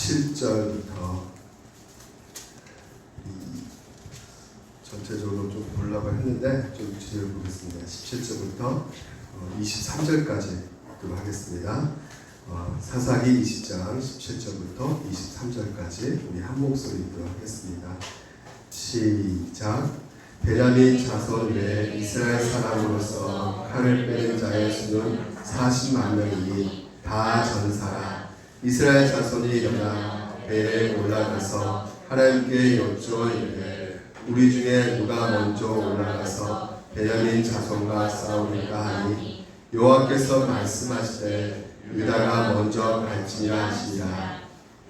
17절부터 전체적으로 좀 보려고 했는데 좀 주제를 보겠습니다. 17절부터 23절까지 읽도록 하겠습니다. 사사기 20장 17절부터 23절까지 우리 한 목소리 읽도록 하겠습니다. 시작. 베냐민 자손 외에 이스라엘 사람으로서 칼을 빼는 자의 수는 40만 명이니 다 전사라. 이스라엘 자손이 일어나 배에 올라가서 하나님께 여쭈어 이르되 우리 중에 누가 먼저 올라가서 베냐민 자손과 싸우리까 하니 여호와께서 말씀하시되 유다가 먼저 갈지니라 하시니라.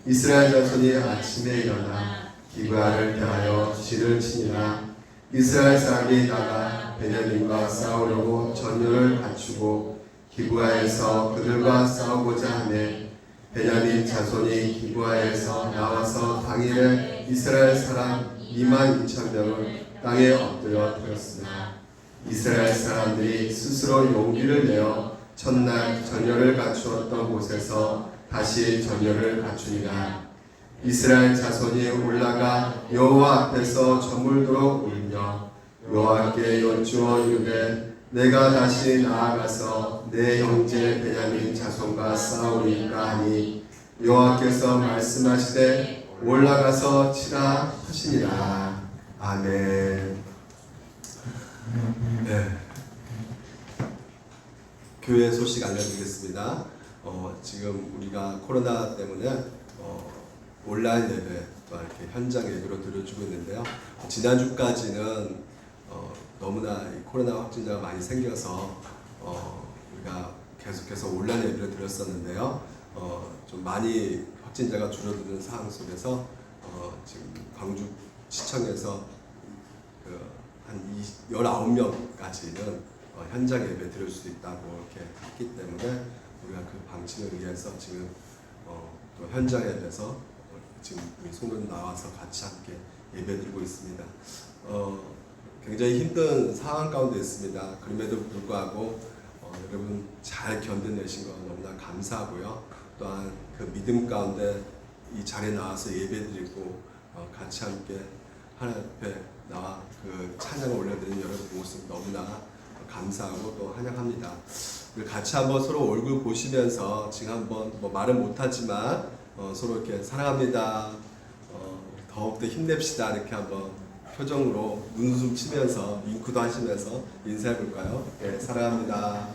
이스라엘 자손이 아침에 일어나 기브아를 대하여 진을 치니라. 이스라엘 사람이 나가 베냐민과 싸우려고 전열을 갖추고 기브아에서 그들과 싸우고자 하매 베냐민 자손이 기브아에서 나와서 당일에 이스라엘 사람 22,000명을 땅에 엎드려 되었으나 이스라엘 사람들이 스스로 용기를 내어 첫날 전열을 갖추었던 곳에서 다시 전열을 갖추니라. 이스라엘 자손이 올라가 여호와 앞에서 저물도록 울며 여호와께 여쭈어 이르되 내가 다시 나아가서 내 형제 베냐민 자손과 싸우리까 하니 여호와께서 말씀하시되 올라가서 치라 하시니라. 아멘. 네. 교회 소식 알려드리겠습니다. 지금 우리가 코로나 때문에 온라인 예배 이렇게 현장 예배로 드려주고 있는데요. 지난주까지는 너무나 이 코로나 확진자가 많이 생겨서 우리가 계속해서 온라인 예배를 드렸었는데요. 좀 많이 확진자가 줄어드는 상황 속에서 지금 광주시청에서 한 19명까지는 현장 예배 드릴 수 있다고 이렇게 했기 때문에 우리가 그 방침을 위해서 지금 또 현장 예배에서 지금 우리 손을 나와서 같이 함께 예배드리고 있습니다. 굉장히 힘든 상황 가운데 있습니다. 그럼에도 불구하고 여러분 잘 견뎌내신 거 너무나 감사하고요. 또한 그 믿음 가운데 이 자리에 나와서 예배드리고 같이 함께 하나님 앞에 나와 그 찬양을 올려드리는 여러분 모습 너무나 감사하고 또 환영합니다. 우리 같이 한번 서로 얼굴 보시면서 지금 한번 뭐 말은 못하지만 서로 이렇게 사랑합니다. 더욱더 힘냅시다. 이렇게 한번 표정으로 눈웃음 치면서 윙크도 하시면서 인사해 볼까요? 네, 사랑합니다.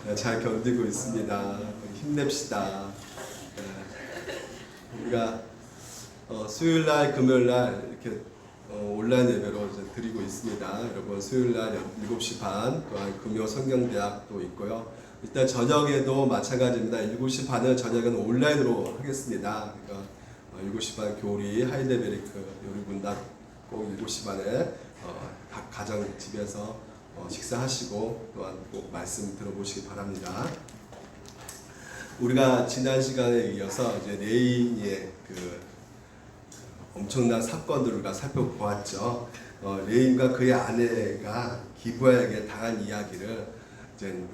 네, 잘 견디고 있습니다. 힘냅시다. 네, 우리가 수요일날, 금요일날 이렇게 온라인 예배로 이제 드리고 있습니다. 여러분 수요일날 7시 반, 또한 금요 성경대학도 있고요. 일단 저녁에도 마찬가지입니다. 7시 반은 저녁은 온라인으로 하겠습니다. 그러니까 7시 반 교리 하이데베리크 요리군단 꼭 7시 반에 각 가정 집에서 식사하시고 또한 꼭 말씀 들어보시기 바랍니다. 우리가 지난 시간에 이어서 이제 레인의 그 엄청난 사건들을 우리가 살펴보았죠. 레인과 그의 아내가 기브아에게 당한 이야기를 이제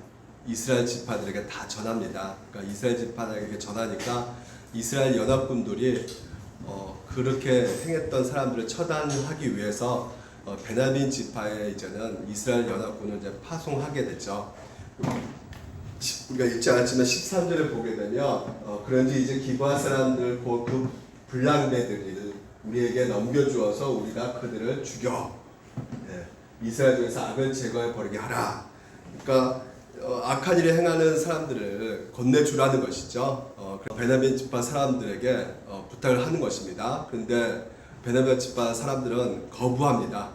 이스라엘 지파들에게 다 전합니다. 그러니까 이스라엘 지파들에게 전하니까 이스라엘 연합군들이 그렇게 행했던 사람들을 처단하기 위해서 베냐민 지파에 이제는 이스라엘 연합군을 이제 파송하게 됐죠. 우리가 읽지 않았지만 13절에 보게 되면 그런지 이제 기브아 사람들 그 불량배들을 우리에게 넘겨주어서 우리가 그들을 죽여 이스라엘 중에서 악을 제거해 버리게 하라. 그러니까 악한 일을 행하는 사람들을 건네주라는 것이죠. 베냐민 지파 사람들에게 부탁을 하는 것입니다. 그런데 베냐민 지파 사람들은 거부합니다.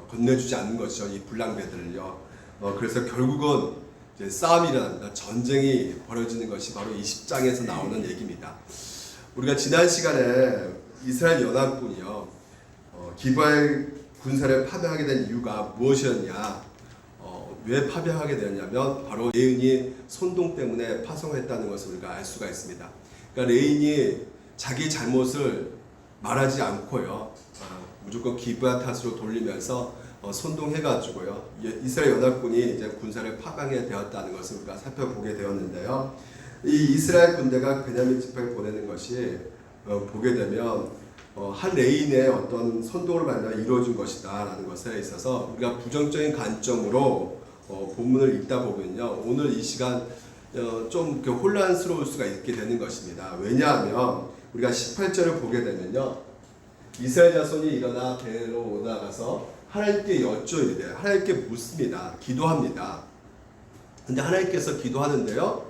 건네주지 않는 것이죠. 이 불량배들을요. 그래서 결국은 이제 싸움이 일어납니다. 전쟁이 벌어지는 것이 바로 이 10장에서 나오는 얘기입니다. 우리가 지난 시간에 이스라엘 연합군이요 기브아의 군사를 파병하게 된 이유가 무엇이었냐? 왜 파병하게 되었냐면 바로 레인이 선동 때문에 파송했다는 것을 우리가 알 수가 있습니다. 그러니까 레인이 자기 잘못을 말하지 않고요 무조건 기브아 탓으로 돌리면서 선동해가지고요 이스라엘 연합군이 이제 군사를 파병해 되었다는 것을 우리가 살펴보게 되었는데요. 이 이스라엘 군대가 베냐민 지파에 보내는 것이 보게 되면 한 레인의 어떤 선동으로 말미암아 이루어진 것이다라는 것에 있어서 우리가 부정적인 관점으로 본문을 읽다 보면요, 오늘 이 시간 좀 혼란스러울 수가 있게 되는 것입니다. 왜냐하면 우리가 18절을 보게 되면요, 이스라엘 자손이 일어나 배로 올라가서 하나님께 여쭈이되, 하나님께 묻습니다. 기도합니다. 근데 하나님께서 기도하는데요,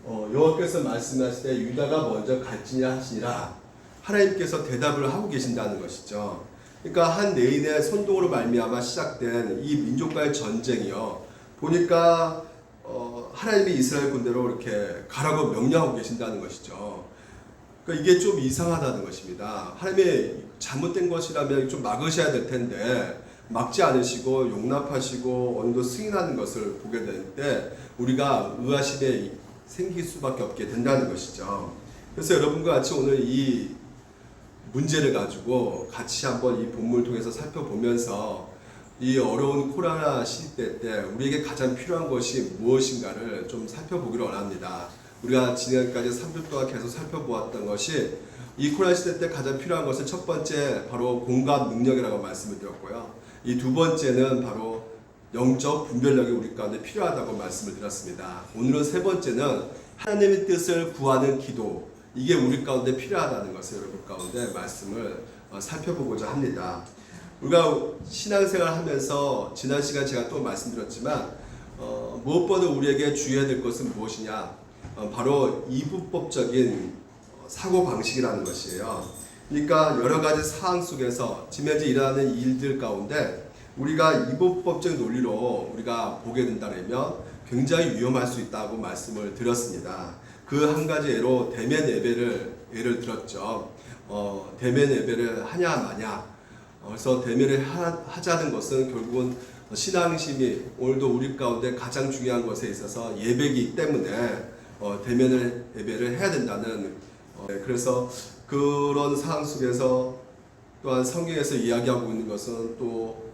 여호와께서 말씀하실 때 유다가 먼저 갈지냐 하시니라, 하나님께서 대답을 하고 계신다는 것이죠. 그러니까 한 레인의 선동으로 말미암아 시작된 이 민족과의 전쟁이요, 보니까 하나님이 이스라엘 군대로 이렇게 가라고 명령하고 계신다는 것이죠. 그러니까 이게 좀 이상하다는 것입니다. 하나님의 잘못된 것이라면 좀 막으셔야 될 텐데 막지 않으시고 용납하시고 어느 정도 승인하는 것을 보게 될 때 우리가 의아심에 생길 수밖에 없게 된다는 것이죠. 그래서 여러분과 같이 오늘 이 문제를 가지고 같이 한번 이 본문을 통해서 살펴보면서 이 어려운 코로나 시대 때 우리에게 가장 필요한 것이 무엇인가를 좀 살펴보기를 원합니다. 우리가 지금까지 3주 동안 계속 살펴보았던 것이 이 코로나 시대 때 가장 필요한 것은 첫 번째 바로 공감 능력이라고 말씀을 드렸고요. 이 두 번째는 바로 영적 분별력이 우리 가운데 필요하다고 말씀을 드렸습니다. 오늘은 세 번째는 하나님의 뜻을 구하는 기도, 이게 우리 가운데 필요하다는 것을 여러분 가운데 말씀을 살펴보고자 합니다. 우리가 신앙생활 하면서 지난 시간 제가 또 말씀드렸지만 무엇보다 우리에게 주의해야 될 것은 무엇이냐, 바로 이분법적인 사고방식이라는 것이에요. 그러니까 여러 가지 상황 속에서 지금 현재 일어나는 일들 가운데 우리가 이분법적인 논리로 우리가 보게 된다면 굉장히 위험할 수 있다고 말씀을 드렸습니다. 그 한 가지 예로 대면 예를 들었죠. 대면 예배를 하냐 마냐. 그래서 대면을 하자는 것은 결국은 신앙심이 오늘도 우리 가운데 가장 중요한 것에 있어서 예배이기 때문에 대면을 예배를 해야 된다는, 그래서 그런 상황 속에서 또한 성경에서 이야기하고 있는 것은 또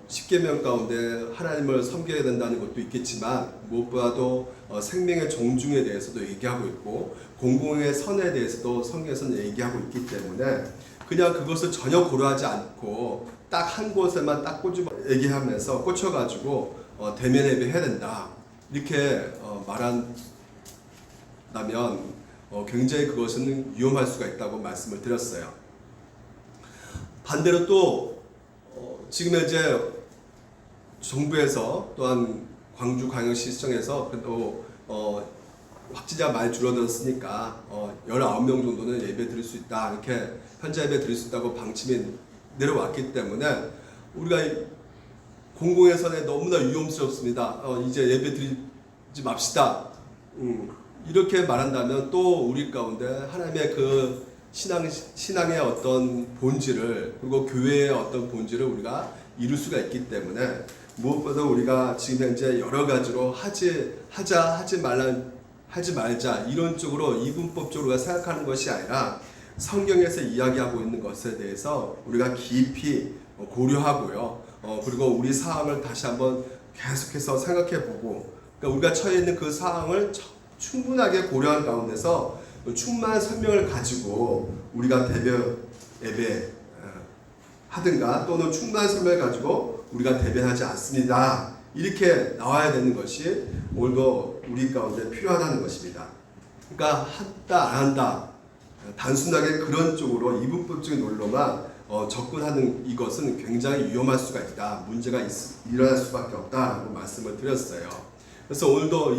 10계명 가운데 하나님을 섬겨야 된다는 것도 있겠지만 무엇보다도 생명의 존중에 대해서도 얘기하고 있고 공공의 선에 대해서도 성경에서는 얘기하고 있기 때문에 그냥 그것을 전혀 고려하지 않고 딱 한 곳에만 딱 얘기하면서 꽂혀가지고 대면 예배 해야 된다 이렇게 말한다면 굉장히 그것은 위험할 수가 있다고 말씀을 드렸어요. 반대로 또 지금 현재 정부에서 또한 광주광역시 시청에서 또 확진자 많이 줄어들었으니까 19명 정도는 예배 드릴 수 있다, 이렇게 현재 예배 드릴 수 있다고 방침이 내려왔기 때문에 우리가 공공의 선에 너무나 위험스럽습니다. 이제 예배 드리지 맙시다. 이렇게 말한다면 또 우리 가운데 하나님의 그 신앙의 어떤 본질을, 그리고 교회의 어떤 본질을 우리가 이룰 수가 있기 때문에 무엇보다 우리가 지금 현재 여러 가지로 하지 말자 이런 쪽으로 이분법적으로 생각하는 것이 아니라 성경에서 이야기하고 있는 것에 대해서 우리가 깊이 고려하고요. 그리고 우리 상황을 다시 한번 계속해서 생각해보고, 그러니까 우리가 처해 있는 그 상황을 충분하게 고려한 가운데서 충만한 설명을 가지고 우리가 대변 예배 하든가 또는 충만한 설명을 가지고 우리가 대변하지 않습니다, 이렇게 나와야 되는 것이 오늘도 우리 가운데 필요하다는 것입니다. 그러니까 한다 안 한다 단순하게 그런 쪽으로 이분법적인 논리로만 접근하는 이것은 굉장히 위험할 수가 있다, 문제가 일어날 수밖에 없다라고 말씀을 드렸어요. 그래서 오늘도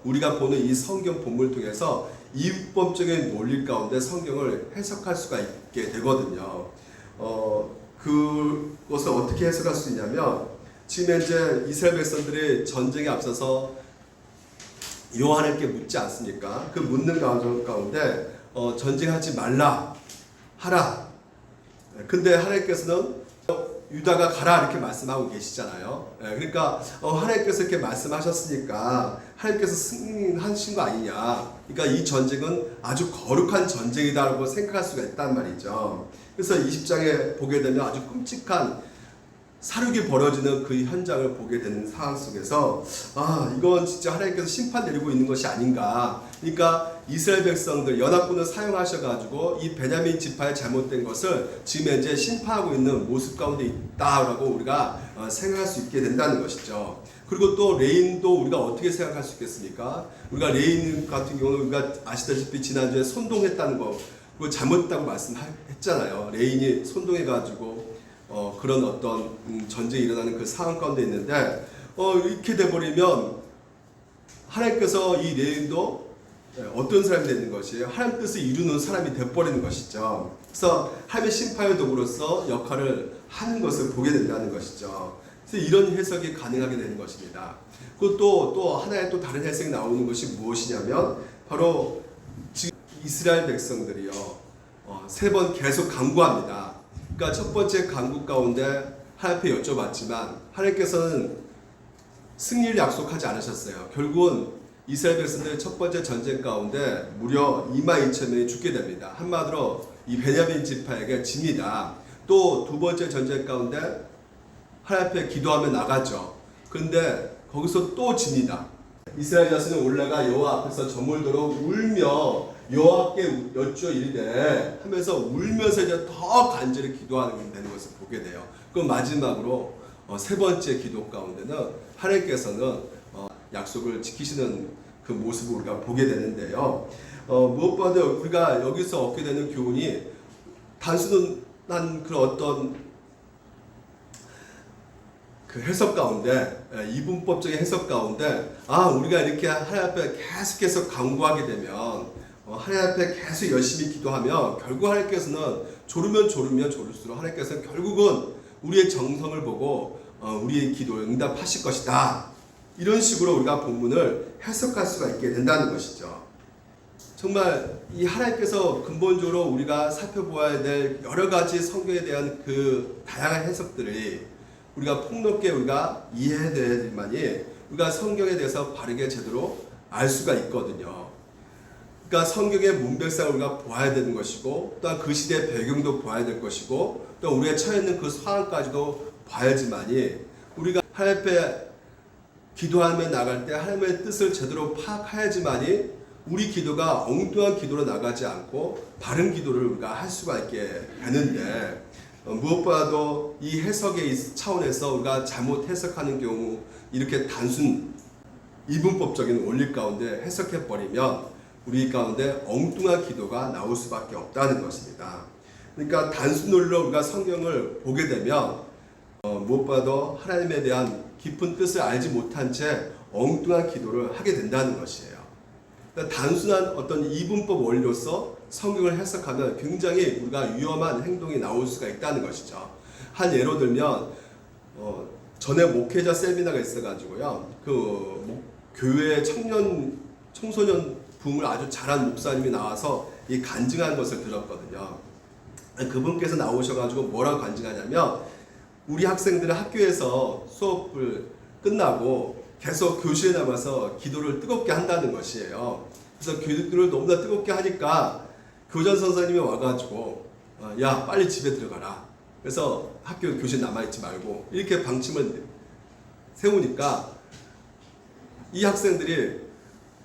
우리가 보는 이 성경 본문을 통해서 이분법적인 논리 가운데 성경을 해석할 수가 있게 되거든요. 그것을 어떻게 해석할 수 있냐면, 지금 현재 이스라엘 백성들이 전쟁에 앞서서 여호와 하나님께 묻지 않습니까? 그 묻는 가운데 전쟁하지 말라 하라. 근데 하나님께서는 유다가 가라 이렇게 말씀하고 계시잖아요. 그러니까 하나님께서 이렇게 말씀하셨으니까 하나님께서 승리하신 거 아니냐, 그러니까 이 전쟁은 아주 거룩한 전쟁이다라고 생각할 수가 있단 말이죠. 그래서 20장에 보게 되면 아주 끔찍한 사륙이 벌어지는 그 현장을 보게 되는 상황 속에서 이건 진짜 하나님께서 심판 내리고 있는 것이 아닌가. 그러니까 이스라엘 백성들 연합군을 사용하셔가지고 이 베냐민 지파의 잘못된 것을 지금 현재 심판하고 있는 모습 가운데 있다라고 우리가 생각할 수 있게 된다는 것이죠. 그리고 또 레인도 우리가 어떻게 생각할 수 있겠습니까? 우리가 레인 같은 경우는 우리가 아시다시피 지난주에 선동했다는 거 그거 잘못했다고 말씀했잖아요. 레인이 선동해가지고 그런 어떤 전쟁이 일어나는 그 상황 가운데 있는데 이렇게 돼버리면 하나님께서 이 레인도 어떤 사람이 되는 것이에요? 하나님 뜻을 이루는 사람이 돼버리는 것이죠. 그래서 하나님의 심판의 도구로서 역할을 하는 것을 보게 된다는 것이죠. 그래서 이런 해석이 가능하게 되는 것입니다. 그리고 또 하나의 또 다른 해석이 나오는 것이 무엇이냐면 바로 지금 이스라엘 백성들이요 3번 계속 간구합니다. 그러니까 첫 번째 간구 가운데 하나님께 여쭤봤지만 하나님께서는 승리를 약속하지 않으셨어요. 결국은 이스라엘 백성들의 첫 번째 전쟁 가운데 무려 22,000명이 죽게 됩니다. 한마디로 이 베냐민 지파에게 집니다. 또 두 번째 전쟁 가운데 하나님 앞에 기도하며 나가죠. 그런데 거기서 또 집니다. 이스라엘 자손이 올라가 여호와 앞에서 저물도록 울며 여호와께 여쭈어 이르되 하면서 울면서 이제 더 간절히 기도하는 되는 것을 보게 돼요. 그럼 마지막으로 세 번째 기도 가운데는 하나님께서는 약속을 지키시는 그 모습을 우리가 보게 되는데요. 무엇보다 우리가 여기서 얻게 되는 교훈이 단순한 그런 어떤 그 해석 가운데 이분법적인 해석 가운데 우리가 이렇게 하나님 앞에 계속해서 간구하게 되면 하나님 앞에 계속 열심히 기도하면 결국 하나님께서는 졸으면 졸을수록 하나님께서는 결국은 우리의 정성을 보고 우리의 기도를 응답하실 것이다. 이런 식으로 우리가 본문을 해석할 수가 있게 된다는 것이죠. 정말 이 하나님께서 근본적으로 우리가 살펴보아야 될 여러 가지 성경에 대한 그 다양한 해석들이 우리가 폭넓게 우리가 이해해야 되지만이 우리가 성경에 대해서 바르게 제대로 알 수가 있거든요. 그러니까 성경의 문맥상을 우리가 보아야 되는 것이고 또한 그 시대의 배경도 보아야 될 것이고 또 우리가 처해 있는 그 상황까지도 봐야지만이 우리가 하나님 앞에 기도하며 나갈 때 하나님의 뜻을 제대로 파악해야지만이 우리 기도가 엉뚱한 기도로 나가지 않고 바른 기도를 우리가 할 수가 있게 되는데 무엇보다도 이 해석의 차원에서 우리가 잘못 해석하는 경우 이렇게 단순 이분법적인 원리 가운데 해석해버리면 우리 가운데 엉뚱한 기도가 나올 수밖에 없다는 것입니다. 그러니까 단순 원리로 우리가 성경을 보게 되면 무엇보다도 하나님에 대한 깊은 뜻을 알지 못한 채 엉뚱한 기도를 하게 된다는 것이에요. 그러니까 단순한 어떤 이분법 원리로서 성경을 해석하면 굉장히 우리가 위험한 행동이 나올 수가 있다는 것이죠. 한 예로 들면 전에 목회자 세미나가 있어가지고요. 그 교회 청소년 부흥을 아주 잘한 목사님이 나와서 이 간증한 것을 들었거든요. 그분께서 나오셔가지고 뭐라고 간증하냐면 우리 학생들은 학교에서 수업을 끝나고 계속 교실에 남아서 기도를 뜨겁게 한다는 것이에요. 그래서 기도를 너무나 뜨겁게 하니까 교장 선생님이 와가지고 야 빨리 집에 들어가라. 그래서 학교 교실 남아있지 말고 이렇게 방침을 세우니까 이 학생들이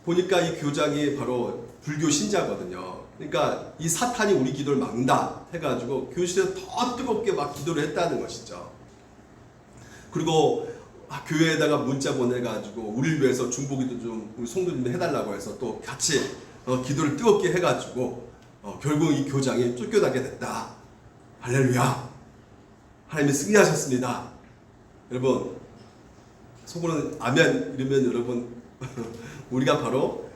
보니까 이 교장이 바로 불교 신자거든요. 그러니까 이 사탄이 우리 기도를 막는다 해가지고 교실에서 더 뜨겁게 막 기도를 했다는 것이죠. 그리고 교회에다가 문자 보내가지고 우리를 위해서 중보기도 좀 우리 성도님 해달라고 해서 또 같이 기도를 뜨겁게 해가지고 결국 이 교장이 쫓겨나게 됐다. 할렐루야. 하나님이 승리하셨습니다. 여러분 속으로는 아멘 이러면 여러분 우리가 바로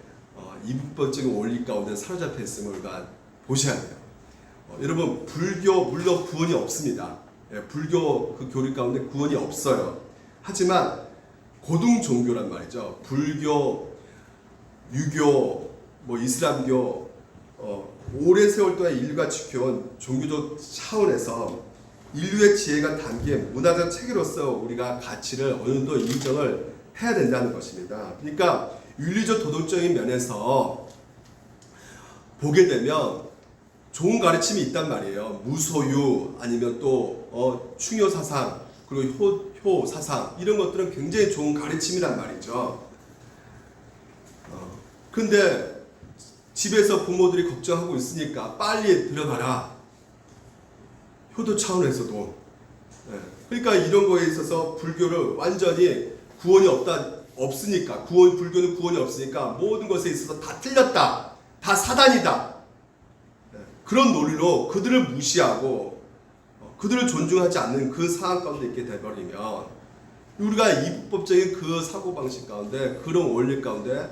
이분법적인 원리 가운데 사로잡혀 있음을 우리가 보셔야 돼요. 여러분 불교 물론 구원이 없습니다. 불교 그 교리 가운데 구원이 없어요. 하지만 고등 종교란 말이죠. 불교, 유교, 이슬람교 오랜 세월 동안 인류가 지켜온 종교적 차원에서 인류의 지혜가 담긴 문화적 체계로서 우리가 가치를 어느 정도 인정을 해야 된다는 것입니다. 그러니까 윤리적 도덕적인 면에서 보게 되면 좋은 가르침이 있단 말이에요. 무소유 아니면 또 충효 사상 그리고 효, 사상 이런 것들은 굉장히 좋은 가르침이란 말이죠. 근데 집에서 부모들이 걱정하고 있으니까 빨리 들어가라. 효도 차원에서도. 그러니까 이런 거에 있어서 불교를 완전히 구원이 없으니까 불교는 구원이 없으니까 모든 것에 있어서 다 틀렸다. 다 사단이다. 그런 논리로 그들을 무시하고 그들을 존중하지 않는 그 상황 가운데 있게 돼버리면 우리가 이분법적인 그 사고방식 가운데 그런 원리 가운데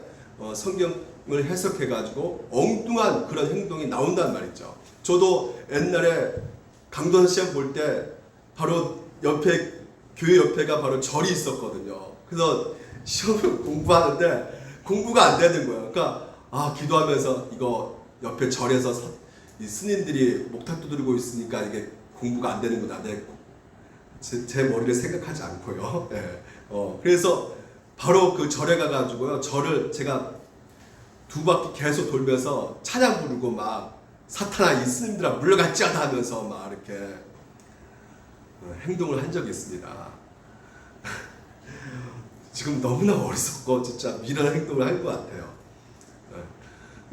성경을 해석해가지고 엉뚱한 그런 행동이 나온단 말이죠. 저도 옛날에 강도사 시험 볼 때 바로 교회 옆에가 바로 절이 있었거든요. 그래서 시험을 공부하는데 공부가 안 되는 거예요. 그러니까 기도하면서 이거 옆에 절에서 이 스님들이 목탁 두드리고 있으니까 이게 공부가 안 되는구나. 제 머리를 생각하지 않고요. 그래서 바로 그 절에 가가지고요. 절을 제가 2바퀴 계속 돌면서 찬양 부르고 막 사탄아 이 스님들아 물러갔지 않다 하면서 막 이렇게 행동을 한 적이 있습니다. 지금 너무나 어리석고 진짜 미련한 행동을 한 것 같아요.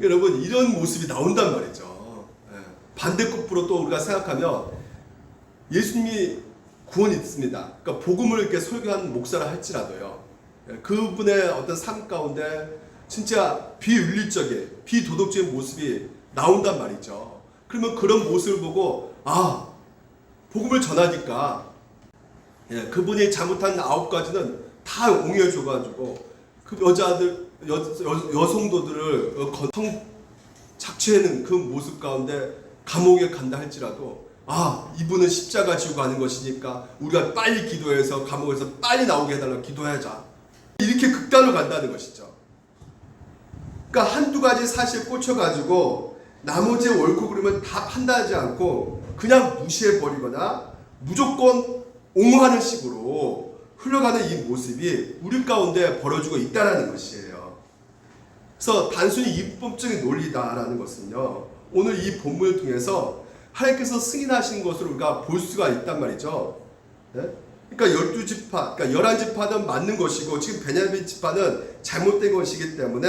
여러분 이런 모습이 나온단 말이죠. 반대급부로 또 우리가 생각하면 예수님이 구원이 있습니다. 그러니까 복음을 이렇게 설교한 목사라 할지라도요. 그분의 어떤 삶 가운데 진짜 비윤리적인 비도덕적인 모습이 나온단 말이죠. 그러면 그런 모습을 보고 복음을 전하니까 그분이 잘못한 9가지는 다 옹여줘가지고 그 여성도들을 착취하는 그 모습 가운데 감옥에 간다 할지라도 이분은 십자가 지고 가는 것이니까 우리가 빨리 기도해서 감옥에서 빨리 나오게 해달라고 기도하자. 이렇게 극단으로 간다는 것이죠. 그러니까 한두 가지 사실에 꽂혀가지고 나머지 옳고 그름을 다 판단하지 않고 그냥 무시해버리거나 무조건 옹호하는 식으로 흘러가는 이 모습이 우리 가운데 벌어지고 있다는 것이에요. 그래서 단순히 율법적인 논리다라는 것은요. 오늘 이 본문을 통해서 하나님께서 승인하신 것으로 우리가 볼 수가 있단 말이죠. 그러니까 12지파, 그러니까 11지파는 맞는 것이고 지금 베냐민 지파는 잘못된 것이기 때문에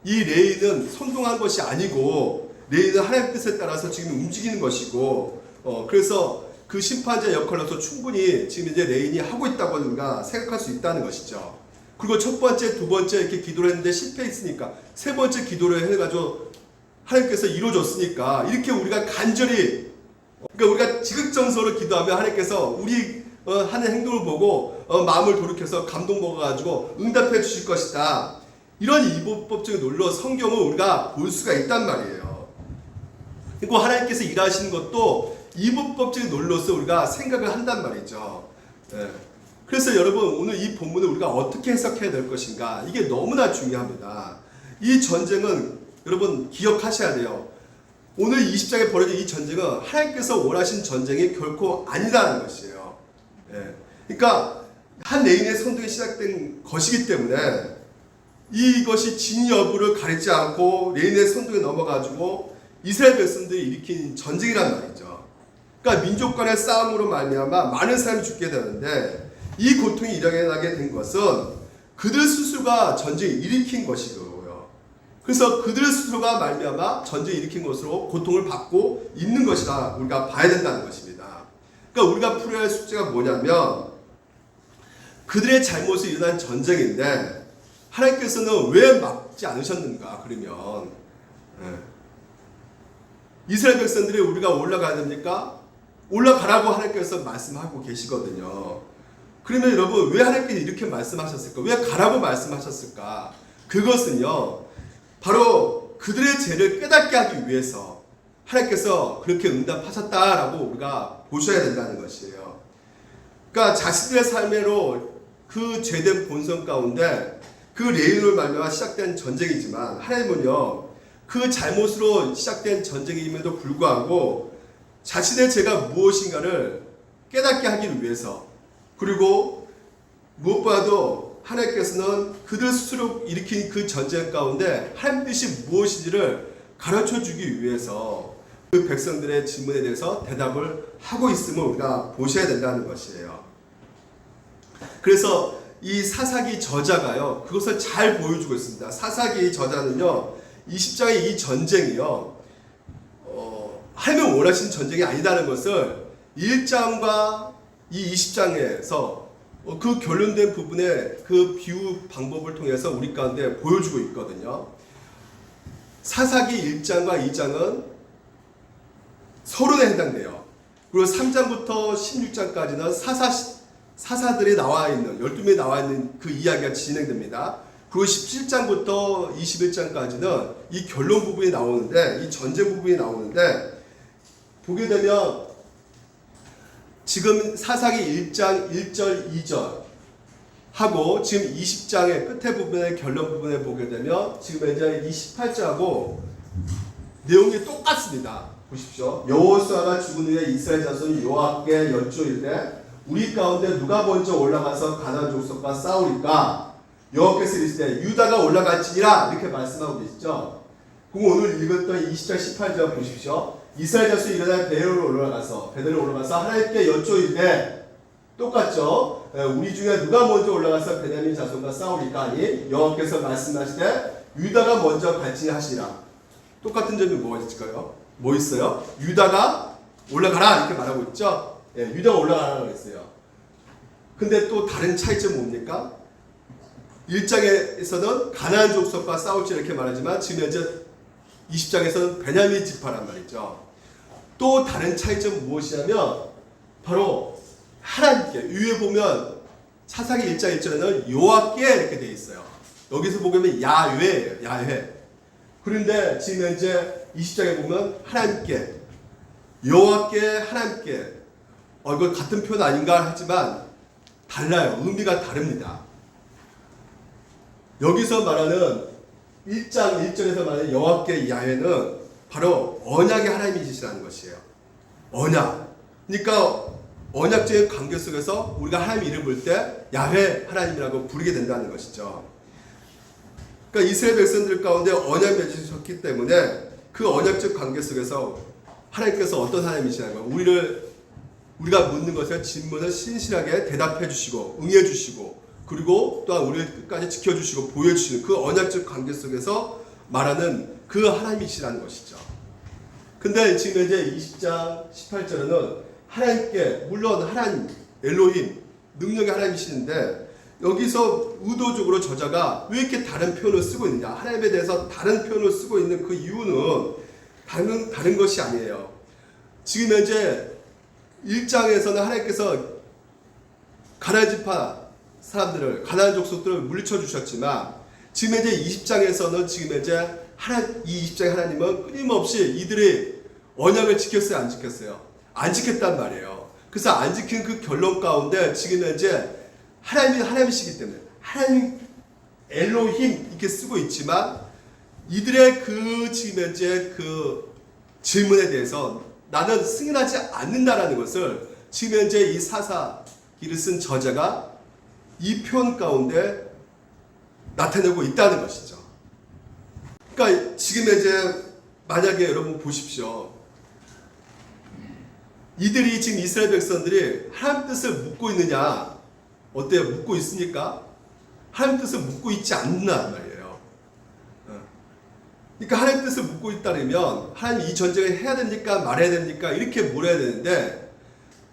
이 레위는 선동한 것이 아니고 레위는 하나님 뜻에 따라서 지금 움직이는 것이고 그래서 그 심판자 역할로서 충분히 지금 이제 레인이 하고 있다고 우리가 생각할 수 있다는 것이죠. 그리고 첫 번째, 두 번째 이렇게 기도를 했는데 실패했으니까 세 번째 기도를 해가지고 하나님께서 이루어졌으니까 이렇게 우리가 간절히 그러니까 우리가 지극정성으로 기도하면 하나님께서 우리 하는 행동을 보고 마음을 돌이켜서 감동 먹어가지고 응답해 주실 것이다. 이런 이법적인 논리로 성경을 우리가 볼 수가 있단 말이에요. 그리고 하나님께서 일하시는 것도 이법적인 논리로서 우리가 생각을 한단 말이죠. 그래서 여러분 오늘 이 본문을 우리가 어떻게 해석해야 될 것인가 이게 너무나 중요합니다. 이 전쟁은 여러분 기억하셔야 돼요. 오늘 20장에 벌어진 이 전쟁은 하나님께서 원하신 전쟁이 결코 아니라는 것이에요. 그러니까 한 레인의 선동이 시작된 것이기 때문에 이것이 진 여부를 가리지 않고 레인의 선동에 넘어가지고 이스라엘 백성들이 일으킨 전쟁이란 말이죠. 그러니까 민족 간의 싸움으로 말미암아 많은 사람이 죽게 되는데 이 고통이 일어나게 된 것은 그들 스스로가 전쟁을 일으킨 것이고요. 그래서 그들 스스로가 말미암아 전쟁을 일으킨 것으로 고통을 받고 있는 것이라 우리가 봐야 된다는 것입니다. 그러니까 우리가 풀어야 할 숙제가 뭐냐면 그들의 잘못으로 일어난 전쟁인데 하나님께서는 왜 막지 않으셨는가? 그러면 이스라엘 백성들이 우리가 올라가야 됩니까? 올라가라고 하나님께서 말씀하고 계시거든요. 그러면 여러분 왜 하나님께서 이렇게 말씀하셨을까? 왜 가라고 말씀하셨을까? 그것은요 바로 그들의 죄를 깨닫게 하기 위해서 하나님께서 그렇게 응답하셨다라고 우리가 보셔야 된다는 것이에요. 그러니까 자신들의 삶으로 그 죄된 본성 가운데 그 레인으로 말미암아 시작된 전쟁이지만 하나님은요 그 잘못으로 시작된 전쟁임에도 불구하고 자신의 죄가 무엇인가를 깨닫게 하기 위해서 그리고 무엇보다도 하나님께서는 그들 스스로 일으킨 그 전쟁 가운데 하나님 뜻이 무엇인지를 가르쳐 주기 위해서 그 백성들의 질문에 대해서 대답을 하고 있음을 우리가 보셔야 된다는 것이에요. 그래서 이 사사기 저자가요, 그것을 잘 보여주고 있습니다. 사사기 저자는요, 20장의 이 전쟁이요, 하나님이 원하시는 전쟁이 아니다는 것을 1장과 이 20장에서 그 결론된 부분의 그 비유 방법을 통해서 우리 가운데 보여주고 있거든요. 사사기 1장과 2장은 서론에 해당돼요. 그리고 3장부터 16장까지는 사사들이 나와 있는 12명이 나와 있는 그 이야기가 진행됩니다. 그리고 17장부터 21장까지는 이 결론 부분이 나오는데, 이 전쟁 부분이 나오는데, 보게 되면 지금 사사기 1장 1절 2절 하고 지금 20장의 끝에 부분의 결론 부분에 보게 되면 지금 이제 28절하고 내용이 똑같습니다. 보십시오. 여호수아가 죽은 후에 이스라엘 자손이 여호와께 여쭈이르되 우리 가운데 누가 먼저 올라가서 가나안 족속과 싸우리까? 여호와께서 이르시되 유다가 올라갈지니라, 이렇게 말씀하고 계시죠. 그럼 오늘 읽었던 20절 18절 보십시오. 이스라엘 자손이 일어나 베델로 올라가서 하나님께 여쭈이르되, 똑같죠. 우리 중에 누가 먼저 올라가서 베냐민 자손과 싸우리까 하니 여호와께서 말씀하시되 유다가 먼저 갈지니 하시라. 똑같은 점이 뭐가 있을까요? 뭐 있어요? 유다가 올라가라, 이렇게 말하고 있죠. 유다가 올라가라고 했어요. 근데 또 다른 차이점은 뭡니까? 1장에서는 가나안 족속과 싸울지 이렇게 말하지만 지금 현재 20장에서는 베냐민 지파란 말이죠. 또 다른 차이점은 무엇이냐면 바로 하나님께, 위에 보면 사사기 1장 1절에는 여호와께 이렇게 되어 있어요. 여기서 보면 야훼예요. 야훼. 그런데 지금 현재 20장에 보면 하나님께, 여호와께, 하나님께, 이거 같은 표현 아닌가 하지만 달라요. 의미가 다릅니다. 여기서 말하는 1장 1절에서 말하는 여호와께 야훼는 바로 언약의 하나님이시라는 것이에요. 언약. 그러니까 언약적인 관계 속에서 우리가 하나님 이름 볼 때 야훼 하나님이라고 부르게 된다는 것이죠. 그러니까 이스라엘 백성들 가운데 언약 맺으셨기 때문에 그 언약적 관계 속에서 하나님께서 어떤 하나님이시냐는 거, 우리가 묻는 것에 질문을 신실하게 대답해 주시고 응해 주시고, 그리고 또한 우리를 끝까지 지켜주시고 보여주시는 그 언약적 관계 속에서 말하는 그 하나님이시라는 것이죠. 근데 지금 이제 20장 18절에는 하나님께, 물론 하나님 엘로힘 능력의 하나님이시는데 여기서 의도적으로 저자가 왜 이렇게 다른 표현을 쓰고 있느냐, 하나님에 대해서 다른 표현을 쓰고 있는 그 이유는 다른 것이 아니에요. 지금 현재 1장에서는 하나님께서 가나안 지파 사람들을, 가나안 족속들을 물리쳐 주셨지만 지금 현재 20장에서는 지금 현재 이 20장의 하나님은 끊임없이 이들의 언약을 지켰어요, 안 지켰어요? 안 지켰단 말이에요. 그래서 안 지킨 그 결론 가운데 지금 현재 하나님이 하나님이시기 때문에 하나님 엘로힘 이렇게 쓰고 있지만 이들의 그 지금 현재 그 질문에 대해서 나는 승인하지 않는다라는 것을 지금 현재 이 사사기를 쓴 저자가 이 표현 가운데 나타내고 있다는 것이죠. 그러니까 지금 현재 만약에 여러분 보십시오. 이들이 지금 이스라엘 백성들이 하나님 뜻을 묻고 있느냐? 어때요? 묻고 있습니까? 하나님 뜻을 묻고 있지 않는단 말이에요. 그러니까 하나님 뜻을 묻고 있다면 하나님 이 전쟁을 해야 됩니까? 말해야 됩니까? 이렇게 물어야 되는데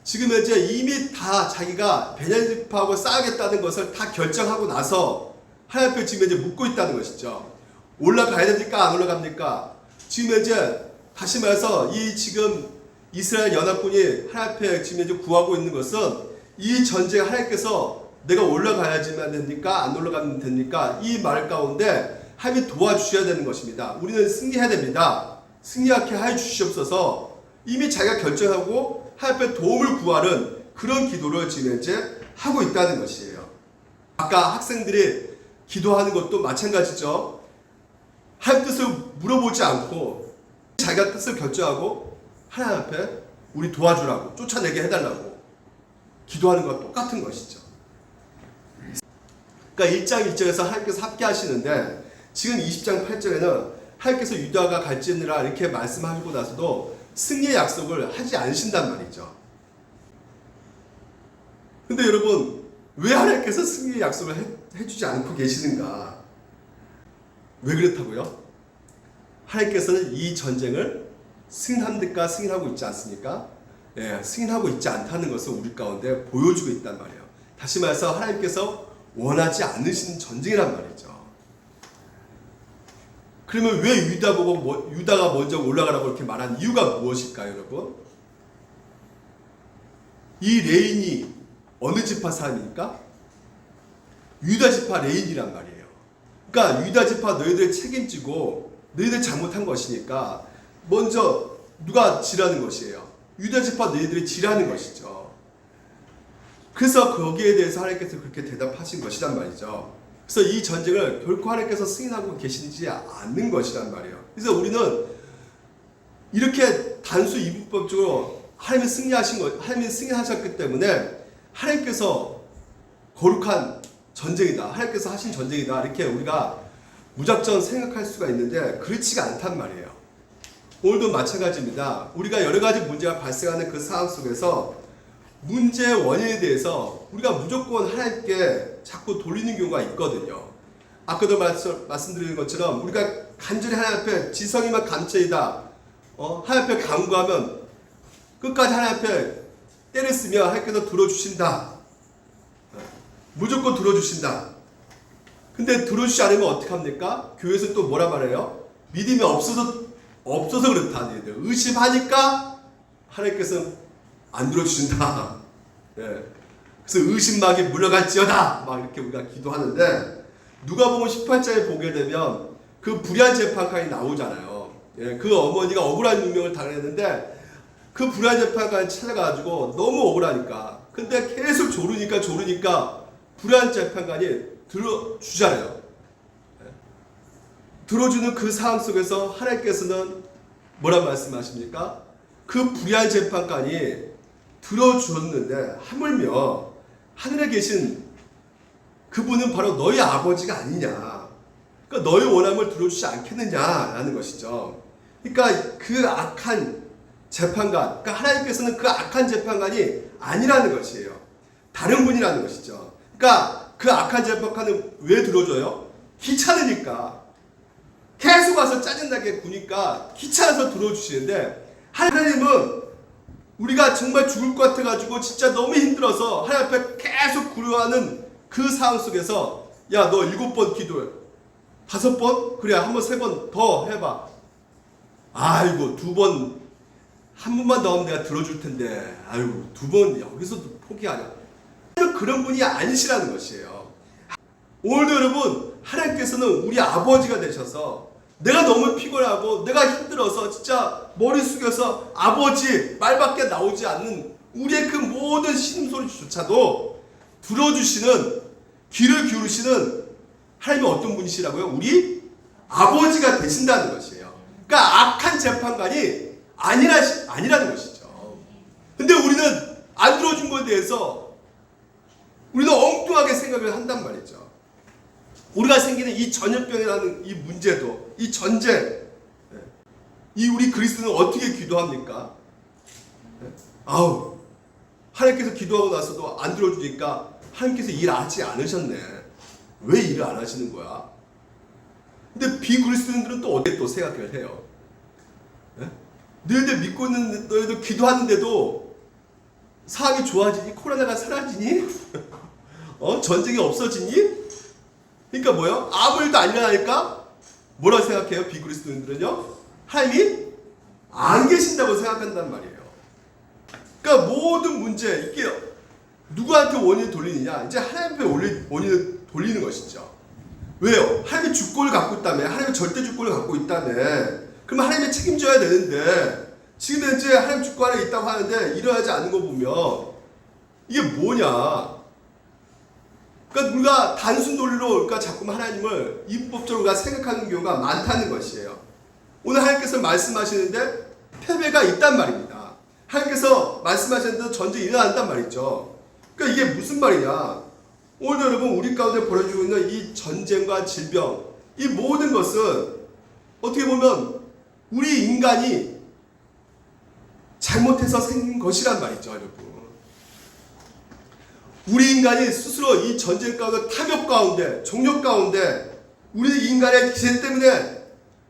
지금 현재 이미 다 자기가 베냐민 지파하고 싸우겠다는 것을 다 결정하고 나서 하나님 앞에 지금 현재 묻고 있다는 것이죠. 올라가야 됩니까? 안 올라갑니까? 지금 현재 다시 말해서 이 지금 이스라엘 연합군이 하나님 앞에 지금 현재 구하고 있는 것은 이 전쟁에 하나님께서 내가 올라가야지만 됩니까? 안 올라가면 됩니까? 이 말 가운데 하나님이 도와주셔야 되는 것입니다. 우리는 승리해야 됩니다. 승리하게 하여 주시옵소서. 이미 자기가 결정하고 하나님 앞에 도움을 구하는 그런 기도를 지금 현재 하고 있다는 것이에요. 아까 학생들이 기도하는 것도 마찬가지죠. 하나님 뜻을 물어보지 않고 자기가 뜻을 결정하고 하나님 앞에 우리 도와주라고, 쫓아내게 해달라고 기도하는 것과 똑같은 것이죠. 그러니까 1장 1절에서 하나님께서 함께 하시는데 지금 20장 8절에는 하나님께서 유다가 갈지니라 이렇게 말씀하시고 나서도 승리의 약속을 하지 않으신단 말이죠. 근데 여러분, 왜 하나님께서 승리의 약속을 해주지 않고 계시는가? 왜 그렇다고요? 하나님께서는 이 전쟁을 승인합니까? 승인하고 있지 않습니까? 예, 승인하고 있지 않다는 것을 우리 가운데 보여주고 있단 말이에요. 다시 말해서 하나님께서 원하지 않으신 전쟁이란 말이죠. 그러면 왜 유다가 먼저 올라가라고 이렇게 말한 이유가 무엇일까요, 여러분? 이 레인이 어느 지파 사람입니까? 유다 지파 레인이란 말이에요. 그러니까 유다 지파 너희들 책임지고 너희들 잘못한 것이니까 먼저 누가 지라는 것이에요? 유다 지파 너희들이 지라는 것이죠. 그래서 거기에 대해서 하나님께서 그렇게 대답하신 것이란 말이죠. 그래서 이 전쟁을 결코 하나님께서 승인하고 계시지 않는 것이란 말이에요. 그래서 우리는 이렇게 단수 이분법적으로 하나님이 승인하셨기 때문에 하나님께서 거룩한 전쟁이다, 하나님께서 하신 전쟁이다, 이렇게 우리가 무작정 생각할 수가 있는데 그렇지가 않단 말이에요. 오늘도 마찬가지입니다. 우리가 여러 가지 문제가 발생하는 그 상황 속에서 문제의 원인에 대해서 우리가 무조건 하나님께 자꾸 돌리는 경우가 있거든요. 아까도 말씀드린 것처럼 우리가 간절히 하나님 앞에 지성이만 감체이다, 하나님 앞에 간구하면 끝까지 하나님 앞에 때를 쓰면 하나님께서 들어주신다. 무조건 들어주신다. 근데 들어주지 않으면 어떡합니까? 교회에서 또 뭐라 말해요? 믿음이 없어서 그렇다. 의심하니까 하나님께서 안 들어주신다. 예. 그래서 의심막이 물러갈지어다. 막 이렇게 우리가 기도하는데, 누가복음 18장에 보게 되면 그 불의한 재판관이 나오잖아요. 예. 그 어머니가 억울한 운명을 당했는데 그 불의한 재판관이 찾아가지고 너무 억울하니까, 근데 계속 조르니까 불의한 재판관이 들어주잖아요. 예. 들어주는 그 상황 속에서 하나님께서는 뭐라 말씀하십니까? 그 불의한 재판관이 들어주었는데 하물며 하늘에 계신 그분은 바로 너희 아버지가 아니냐, 그러니까 너희 원함을 들어주지 않겠느냐라는 것이죠. 그러니까 그 악한 재판관, 그러니까 하나님께서는 그 악한 재판관이 아니라는 것이에요. 다른 분이라는 것이죠. 그러니까 그 악한 재판관은 왜 들어줘요? 귀찮으니까. 계속 와서 짜증나게 구니까 귀찮아서 들어주시는데, 하나님은 우리가 정말 죽을 것 같아가지고 진짜 너무 힘들어서 하나님 앞에 계속 구려하는 그 상황 속에서, 야, 너 7번 기도해. 5번? 그래, 한번 3번 더 해봐. 아이고, 2번, 한 번만 더 하면 내가 들어줄 텐데, 아이고, 2번 여기서도 포기하냐. 그런 분이 아니시라는 것이에요. 오늘도 여러분, 하나님께서는 우리 아버지가 되셔서 내가 너무 피곤하고 내가 힘들어서 진짜 머리 숙여서 아버지 말밖에 나오지 않는 우리의 그 모든 신음소리조차도 들어주시는, 귀를 기울이시는 하나님이 어떤 분이시라고요? 우리 아버지가 되신다는 것이에요. 그러니까 악한 재판관이 아니라는 것이죠. 근데 우리는 안 들어준 것에 대해서 우리는 엉뚱하게 생각을 한단 말이죠. 우리가 생기는 이 전염병이라는 이 문제도, 이 전쟁, 이 우리 그리스도는 어떻게 기도합니까? 아우, 하나님께서 기도하고 나서도 안 들어주니까 하나님께서 일하지 않으셨네. 왜 일을 안 하시는 거야? 근데 비그리스도인들은 또 어떻게 또 생각을 해요? 너희들 믿고 있는, 너희들 기도하는데도 상황이 좋아지니? 코로나가 사라지니? 전쟁이 없어지니? 그러니까 뭐예요? 아무 일도 안 일어나니까 뭐라고 생각해요? 비그리스도인들은요? 하나님이 안 계신다고 생각한단 말이에요. 그러니까 모든 문제, 이게 누구한테 원인을 돌리느냐? 이제 하나님 앞에 원인을 돌리는 것이죠. 왜요? 하나님이 주권을 갖고 있다며, 하나님이 절대 주권을 갖고 있다며, 그러면 하나님이 책임져야 되는데, 지금 현재 하나님 주권 안에 있다고 하는데 일어나지 않는 거 보면 이게 뭐냐? 그러니까 우리가 단순 논리로, 그러니까 자꾸만 하나님을 이분법적으로 우리가 생각하는 경우가 많다는 것이에요. 오늘 하나님께서 말씀하시는데 패배가 있단 말입니다. 하나님께서 말씀하시는데 전쟁이 일어난단 말이죠. 그러니까 이게 무슨 말이냐? 오늘 여러분, 우리 가운데 벌어지고 있는 이 전쟁과 질병, 이 모든 것은 어떻게 보면 우리 인간이 잘못해서 생긴 것이란 말이죠, 여러분. 우리 인간이 스스로 이 전쟁 가운데, 탐욕 가운데, 종욕 가운데 우리 인간의 기세 때문에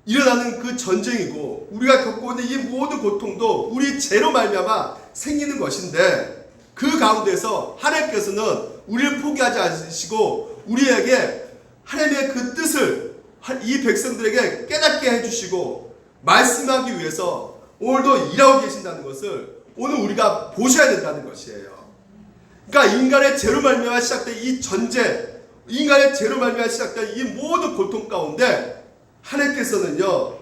일어나는 그 전쟁이고, 우리가 겪고 있는 이 모든 고통도 우리 죄로 말미암아 생기는 것인데, 그 가운데서 하나님께서는 우리를 포기하지 않으시고 우리에게 하나님의 그 뜻을 이 백성들에게 깨닫게 해주시고 말씀하기 위해서 오늘도 일하고 계신다는 것을 오늘 우리가 보셔야 된다는 것이에요. 그러니까 인간의 죄로 말미암아 시작된 이 전쟁, 인간의 죄로 말미암아 시작된 이 모든 고통 가운데 하나님께서는요,